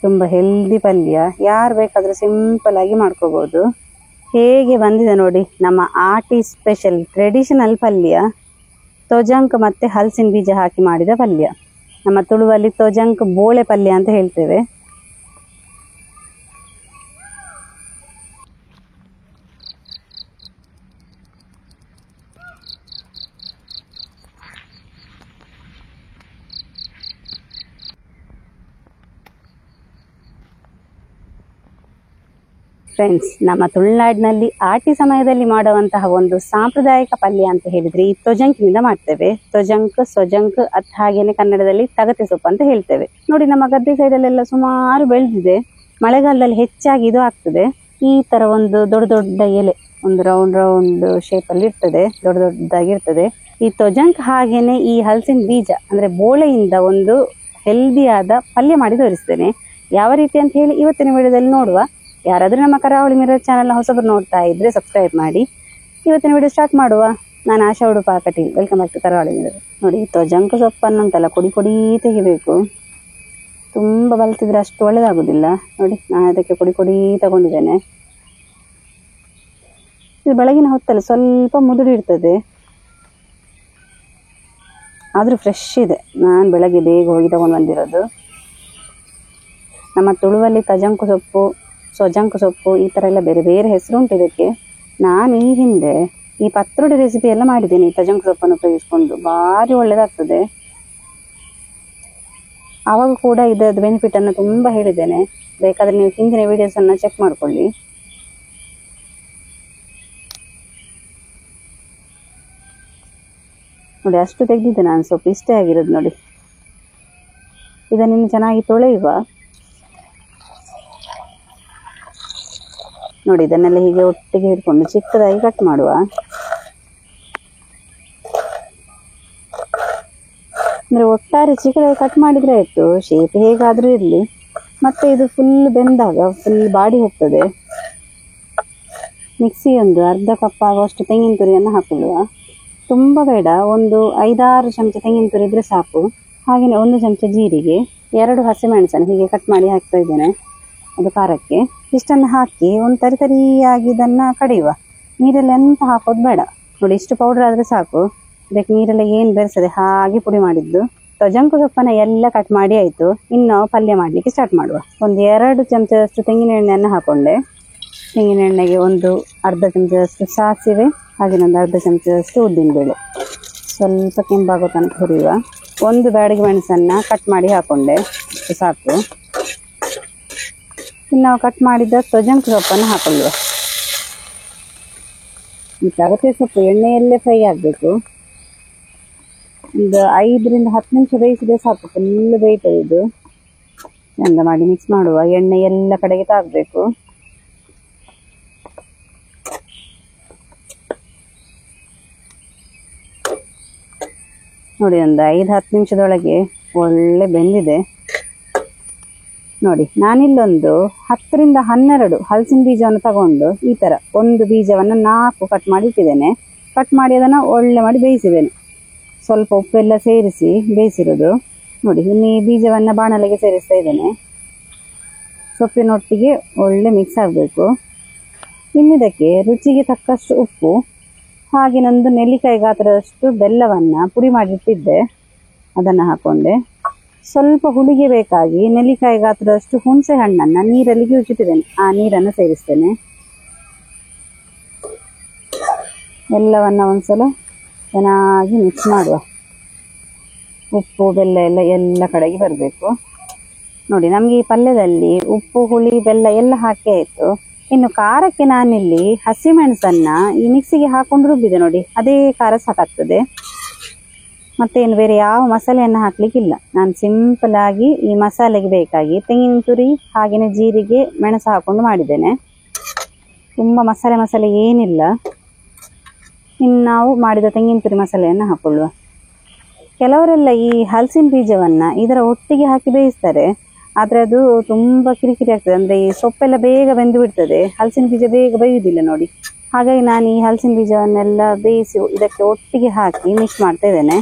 ತುಂಬ ಹೆಲ್ದಿ ಪಲ್ಯ, ಯಾರು ಬೇಕಾದರೂ ಸಿಂಪಲ್ ಆಗಿ ಮಾಡ್ಕೋಬೋದು. ಹೇಗೆ ಬಂದಿದೆ ನೋಡಿ ನಮ್ಮ ಆಟಿ ಸ್ಪೆಷಲ್ ಟ್ರೆಡಿಷನಲ್ ಪಲ್ಯ, ತೊಜಂಕ್ ಮತ್ತು ಹಲಸಿನ ಬೀಜ ಹಾಕಿ ಮಾಡಿದ ಪಲ್ಯ. ನಮ್ಮ ತುಳುವಲ್ಲಿ ತೊಜಂಕ್ ಬೋಳೆ ಪಲ್ಯ ಅಂತ ಹೇಳ್ತೇವೆ. ಫ್ರೆಂಡ್ಸ್, ನಮ್ಮ ತುಳುನಾಡಿನಲ್ಲಿ ಆಟಿ ಸಮಯದಲ್ಲಿ ಮಾಡುವಂತಹ ಒಂದು ಸಾಂಪ್ರದಾಯಿಕ ಪಲ್ಯ ಅಂತ ಹೇಳಿದ್ರೆ ಈ ತೊಜಂಕಿನಿಂದ ಮಾಡ್ತೇವೆ. ತೊಜಂಕ್, ಸೊಜಂಕ್, ಹಾಗೇನೆ ಕನ್ನಡದಲ್ಲಿ ತಗತೆ ಸೊಪ್ಪು ಅಂತ ಹೇಳ್ತೇವೆ. ನೋಡಿ, ನಮ್ಮ ಗದ್ದೆ ಸೈಡಲ್ಲೆಲ್ಲ ಸುಮಾರು ಬೆಳೆದಿದೆ. ಮಳೆಗಾಲದಲ್ಲಿ ಹೆಚ್ಚಾಗಿ ಇದು ಆಗ್ತದೆ. ಈ ತರ ಒಂದು ದೊಡ್ಡ ದೊಡ್ಡ ಎಲೆ, ಒಂದು ರೌಂಡ್ ರೌಂಡ್ ಶೇಪ್ ಅಲ್ಲಿ ಇರ್ತದೆ, ದೊಡ್ಡ ದೊಡ್ಡದಾಗಿರ್ತದೆ ಈ ತೊಜಂಕ್. ಹಾಗೇನೆ ಈ ಹಲಸಿನ ಬೀಜ ಅಂದ್ರೆ ಬೋಳೆಯಿಂದ ಒಂದು ಹೆಲ್ದಿಯಾದ ಪಲ್ಯ ಮಾಡಿ ತೋರಿಸ್ತೇನೆ. ಯಾವ ರೀತಿ ಅಂತ ಹೇಳಿ ಇವತ್ತಿನ ವಿಡಿಯೋದಲ್ಲಿ ನೋಡುವ. ಯಾರಾದ್ರೂ ನಮ್ಮ ಕರಾವಳಿ ಮಿರರ್ ಚಾನೆಲ್ ಹೊಸಬರು ನೋಡ್ತಾ ಇದ್ರೆ ಸಬ್ಸ್ಕ್ರೈಬ್ ಮಾಡಿ. ಇವತ್ತಿನ ವಿಡಿಯೋ ಸ್ಟಾರ್ಟ್ ಮಾಡುವ. ನಾನು Asha Udupa Kateel. Welcome back to Karavali mirror. ನೋಡಿ, ತೊಜಂಕ್ ಸೊಪ್ಪನ್ನಂತಲ್ಲ ಕೊಡಿ ಕೊಡಿ ತೆಗಿಬೇಕು. ತುಂಬ ಬಲ್ತಿದ್ರೆ ಅಷ್ಟು ಒಳ್ಳೇದಾಗುದಿಲ್ಲ. ನೋಡಿ, ನಾನು ಅದಕ್ಕೆ ಕೊಡಿ ಕೊಡಿ ತಗೊಂಡಿದ್ದೇನೆ. ಇದು ಬೆಳಗಿನ ಹೊತ್ತಲ್ಲಿ ಸ್ವಲ್ಪ ಮುದುಡಿ ಇರ್ತದೆ, ಆದ್ರೂ ಫ್ರೆಶ್ ಇದೆ. ನಾನು ಬೆಳಗ್ಗೆ ಬೇಗ ಹೋಗಿ ತಗೊಂಡು ಬಂದಿರೋದು. ನಮ್ಮ ತುಳುವಲ್ಲಿ ತಜಂಕು ಸೊಪ್ಪು, ಸೊಜಂಕ್ ಸೊಪ್ಪು ಈ ಥರ ಎಲ್ಲ ಬೇರೆ ಬೇರೆ ಹೆಸರು ಉಂಟು ಇದಕ್ಕೆ. ನಾನು ಈ ಹಿಂದೆ ಈ ಪತ್ರೊಡೆ ರೆಸಿಪಿ ಎಲ್ಲ ಮಾಡಿದ್ದೇನೆ ಈ ತಜಂಕ್ ಸೊಪ್ಪನ್ನು ಉಪಯೋಗಿಸ್ಕೊಂಡು. ಭಾರಿ ಒಳ್ಳೆಯದಾಗ್ತದೆ. ಆವಾಗ ಕೂಡ ಇದರ ಬೆನಿಫಿಟ್ ಅನ್ನು ತುಂಬ ಹೇಳಿದ್ದೇನೆ. ಬೇಕಾದರೆ ನೀವು ಹಿಂದಿನ ವಿಡಿಯೋಸ್ ಅನ್ನ ಚೆಕ್ ಮಾಡ್ಕೊಳ್ಳಿ. ನೋಡಿ, ಅಷ್ಟು ತೆಗೆದಿದ್ದೆ ನಾನು ಸೊಪ್ಪು. ಇಷ್ಟೇ ಆಗಿರೋದು ನೋಡಿ. ಇದನ್ನು ಚೆನ್ನಾಗಿ ತೊಳೆಯುವ. ನೋಡಿ, ಇದನ್ನೆಲ್ಲ ಹೀಗೆ ಒಟ್ಟಿಗೆ ಹಿಡ್ಕೊಂಡು ಚಿಕ್ಕದಾಗಿ ಕಟ್ ಮಾಡುವ. ಅಂದ್ರೆ ಒಟ್ಟಾರೆ ಚಿಕ್ಕದಾಗಿ ಕಟ್ ಮಾಡಿದ್ರೆ ಆಯ್ತು. ಶೇಪ್ ಹೇಗಾದ್ರೂ ಇರಲಿ. ಮತ್ತೆ ಇದು ಫುಲ್ ಬೆಂದಾಗ ಫುಲ್ ಬಾಡಿ ಹೋಗ್ತದೆ. ಮಿಕ್ಸಿ ಒಂದು ಅರ್ಧ ಕಪ್ ಆಗುವಷ್ಟು ತೆಂಗಿನ ತುರಿಯನ್ನು ಹಾಕೊಳ್ಳುವ. ತುಂಬ ಬೇಡ, ಒಂದು 5-6 ಚಮಚ ತೆಂಗಿನ ತುರಿ ಇದ್ರೆ ಸಾಕು. ಹಾಗೆಯೇ 1 ಚಮಚ ಜೀರಿಗೆ, 2 ಹಸಿಮೆಣಸನ್ನು ಹೀಗೆ ಕಟ್ ಮಾಡಿ ಹಾಕ್ತಾ ಇದ್ದೇನೆ ಅದು ಖಾರಕ್ಕೆ. ಇಷ್ಟನ್ನು ಹಾಕಿ ಒಂದು ತರಿತರಿಯಾಗಿ ಇದನ್ನು ಕಡಿಯುವ. ನೀರೆಲ್ಲ ಎಂತ ಹಾಕೋದು ಬೇಡ. ನೋಡಿ, ಇಷ್ಟು ಪೌಡರ್ ಆದರೆ ಸಾಕು. ಇದಕ್ಕೆ ನೀರೆಲ್ಲ ಏನು ಬೆರೆಸದೆ ಹಾಗೆ ಪುಡಿ ಮಾಡಿದ್ದು. ತೊಜಂಕು ಸೊಪ್ಪನ್ನು ಎಲ್ಲ ಕಟ್ ಮಾಡಿ ಆಯಿತು. ಇನ್ನು ಪಲ್ಯ ಮಾಡಲಿಕ್ಕೆ ಸ್ಟಾರ್ಟ್ ಮಾಡುವ. ಒಂದು 2 ಚಮಚದಷ್ಟು ತೆಂಗಿನ ಎಣ್ಣೆಯನ್ನು ಹಾಕೊಂಡೆ. ತೆಂಗಿನ ಎಣ್ಣೆಗೆ ಒಂದು ಅರ್ಧ ಚಮಚದಷ್ಟು ಸಾಸಿವೆ, ಹಾಗೆ ಒಂದು ಅರ್ಧ ಚಮಚದಷ್ಟು ಉದ್ದಿನಬೇಳೆ. ಸ್ವಲ್ಪ ಕೆಂಪಾಗೋ ತನಕ ಹುರಿಯುವ. 1 ಬ್ಯಾಡಗಿ ಮೆಣಸನ್ನು ಕಟ್ ಮಾಡಿ ಹಾಕೊಂಡೆ, ಇಷ್ಟು ಸಾಕು. ಇನ್ನು ನಾವು ಕಟ್ ಮಾಡಿದ ತೊಜಂಕ್ ಸೊಪ್ಪನ್ನು ಹಾಕೊಳ್ಳುವ. ಈ ತಗತೆ ಸೊಪ್ಪು ಎಣ್ಣೆಯಲ್ಲೇ ಫ್ರೈ ಆಗಬೇಕು. ಒಂದು 5ರಿಂದ 10 ನಿಮಿಷ ಬೇಯಿಸಿದ್ರೆ ಸಾಕು. ಫುಲ್ ಬೇಯ್ತದೆ ಇದು. ಚಂದ ಮಾಡಿ ಮಿಕ್ಸ್ ಮಾಡುವ. ಎಣ್ಣೆ ಎಲ್ಲ ಕಡೆಗೆ ತಾಗಬೇಕು. ನೋಡಿ, ಒಂದು 5-10 ನಿಮಿಷದೊಳಗೆ ಒಳ್ಳೆ ಬೆಂದಿದೆ. ನೋಡಿ, ನಾನಿಲ್ಲೊಂದು 10ರಿಂದ 12 ಹಲಸಿನ ಬೀಜವನ್ನು ತಗೊಂಡು ಈ ತರ ಒಂದು ಬೀಜವನ್ನು 4 ಕಟ್ ಮಾಡಿ ಇಟ್ಟಿದ್ದೇನೆ. ಕಟ್ ಮಾಡಿ ಅದನ್ನು ಒಳ್ಳೆ ಮಾಡಿ ಬೇಯಿಸಿದ್ದೇನೆ. ಸ್ವಲ್ಪ ಉಪ್ಪೆಲ್ಲ ಸೇರಿಸಿ ಬೇಯಿಸಿರೋದು. ನೋಡಿ, ಇನ್ನು ಈ ಬೀಜವನ್ನು ಬಾಣಲೆಗೆ ಸೇರಿಸ್ತಾ ಇದ್ದೇನೆ. ಸೊಪ್ಪಿನೊಟ್ಟಿಗೆ ಒಳ್ಳೆ ಮಿಕ್ಸ್ ಆಗಬೇಕು. ಇನ್ನಿದಕ್ಕೆ ರುಚಿಗೆ ತಕ್ಕಷ್ಟು ಉಪ್ಪು, ಹಾಗೆನೊಂದು ನೆಲ್ಲಿಕಾಯಿ ಗಾತ್ರದಷ್ಟು ಬೆಲ್ಲವನ್ನು ಪುಡಿ ಮಾಡಿಟ್ಟಿದ್ದೆ, ಅದನ್ನು ಹಾಕೊಂಡೆ. ಸ್ವಲ್ಪ ಹುಳಿಗೆ ಬೇಕಾಗಿ ನೆಲ್ಲಿಕಾಯಿ ಗಾತ್ರದಷ್ಟು ಹುಣಸೆ ಹಣ್ಣನ್ನು ನೀರಲ್ಲಿ ಕಿವುಚಿಟ್ಟಿದ್ದೇನೆ. ಆ ನೀರನ್ನು ಸೇರಿಸ್ತೇನೆ. ಎಲ್ಲವನ್ನ ಒಂದ್ಸಲ ಚೆನ್ನಾಗಿ ಮಿಕ್ಸ್ ಮಾಡುವ. ಉಪ್ಪು ಬೆಲ್ಲ ಎಲ್ಲ ಕಡೆಗೆ ಬರಬೇಕು. ನೋಡಿ, ನಮಗೆ ಈ ಪಲ್ಯದಲ್ಲಿ ಉಪ್ಪು, ಹುಳಿ, ಬೆಲ್ಲ ಎಲ್ಲ ಹಾಕಿ ಆಯಿತು. ಇನ್ನು ಖಾರಕ್ಕೆ ನಾನಿಲ್ಲಿ ಹಸಿಮೆಣಸನ್ನು ಈ ಮಿಕ್ಸಿಗೆ ಹಾಕೊಂಡು ರುಬ್ಬಿದೆ. ನೋಡಿ, ಅದೇ ಖಾರ ಸಾಕಾಗ್ತದೆ. ಮತ್ತೇನು ಬೇರೆ ಯಾವ ಮಸಾಲೆಯನ್ನು ಹಾಕ್ಲಿಕ್ಕಿಲ್ಲ. ನಾನು ಸಿಂಪಲ್ ಆಗಿ ಈ ಮಸಾಲೆಗೆ ಬೇಕಾಗಿ ತೆಂಗಿನ ತುರಿ, ಹಾಗೆಯೇ ಜೀರಿಗೆ, ಮೆಣಸು ಹಾಕೊಂಡು ಮಾಡಿದ್ದೇನೆ. ತುಂಬ ಮಸಾಲೆ ಏನಿಲ್ಲ. ಇನ್ನು ನಾವು ಮಾಡಿದ ತೆಂಗಿನ ತುರಿ ಮಸಾಲೆಯನ್ನು ಹಾಕೊಳ್ಳುವ. ಕೆಲವರೆಲ್ಲ ಈ ಹಲಸಿನ ಬೀಜವನ್ನು ಇದರ ಒಟ್ಟಿಗೆ ಹಾಕಿ ಬೇಯಿಸ್ತಾರೆ. ಆದರೆ ಅದು ತುಂಬ ಕಿರಿಕಿರಿ ಆಗ್ತದೆ. ಅಂದರೆ ಈ ಸೊಪ್ಪೆಲ್ಲ ಬೇಗ ಬೆಂದು ಬಿಡ್ತದೆ, ಹಲಸಿನ ಬೀಜ ಬೇಗ ಬೇಯುವುದಿಲ್ಲ ನೋಡಿ. ಹಾಗಾಗಿ ನಾನು ಈ ಹಲಸಿನ ಬೀಜವನ್ನೆಲ್ಲ ಬೇಯಿಸಿ ಇದಕ್ಕೆ ಒಟ್ಟಿಗೆ ಹಾಕಿ ಮಿಕ್ಸ್ ಮಾಡ್ತಾ ಇದ್ದೇನೆ.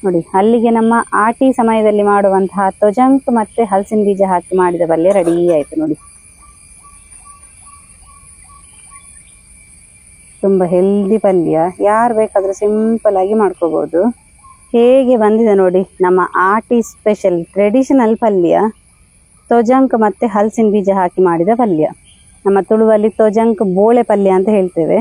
ನೋಡಿ ಅಲ್ಲಿಗೆ ನಮ್ಮ ಆಟಿ ಸಮಯದಲ್ಲಿ ಮಾಡುವಂತಹ ತೊಜಂಕ್ ಮತ್ತೆ ಹಲಸಿನ ಬೀಜ ಹಾಕಿ ಮಾಡಿದ ಪಲ್ಯ ರೆಡಿ ಆಯ್ತು ನೋಡಿ. ತುಂಬಾ ಹೆಲ್ದಿ ಪಲ್ಯ, ಯಾರು ಬೇಕಾದ್ರೂ ಸಿಂಪಲ್ ಆಗಿ ಮಾಡ್ಕೋಬಹುದು. ಹೇಗೆ ಬಂದಿದೆ ನೋಡಿ ನಮ್ಮ ಆಟಿ ಸ್ಪೆಷಲ್ ಟ್ರೆಡಿಷನಲ್ ಪಲ್ಯ, ತೊಜಂಕ್ ಮತ್ತೆ ಹಲಸಿನ ಬೀಜ ಹಾಕಿ ಮಾಡಿದ ಪಲ್ಯ. ನಮ್ಮ ತುಳುವಲ್ಲಿ ತೊಜಂಕ್ ಬೋಳೆ ಪಲ್ಯ ಅಂತ ಹೇಳ್ತೇವೆ.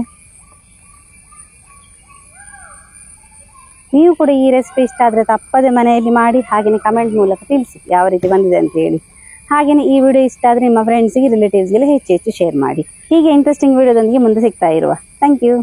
ನೀವು ಕೂಡ ಈ ರೆಸಿಪಿ ಇಷ್ಟ ಆದರೆ ತಪ್ಪದೆ ಮನೆಯಲ್ಲಿ ಮಾಡಿ ಹಾಗೆಯೇ ಕಮೆಂಟ್ ಮೂಲಕ ತಿಳಿಸಿ ಯಾವ ರೀತಿ ಬಂದಿದೆ ಅಂತ ಹೇಳಿ. ಹಾಗೆಯೇ ಈ ವಿಡಿಯೋ ಇಷ್ಟ ಆದರೆ ನಿಮ್ಮ ಫ್ರೆಂಡ್ಸ್ಗೆ ರಿಲೇಟಿವ್ಸ್ಗೆಲ್ಲ ಹೆಚ್ಚು ಶೇರ್ ಮಾಡಿ. ಹೀಗೆ ಇಂಟ್ರೆಸ್ಟಿಂಗ್ ವಿಡಿಯೋದೊಂದಿಗೆ ಮುಂದೆ ಸಿಗ್ತಾ ಇರುವ. Thank you.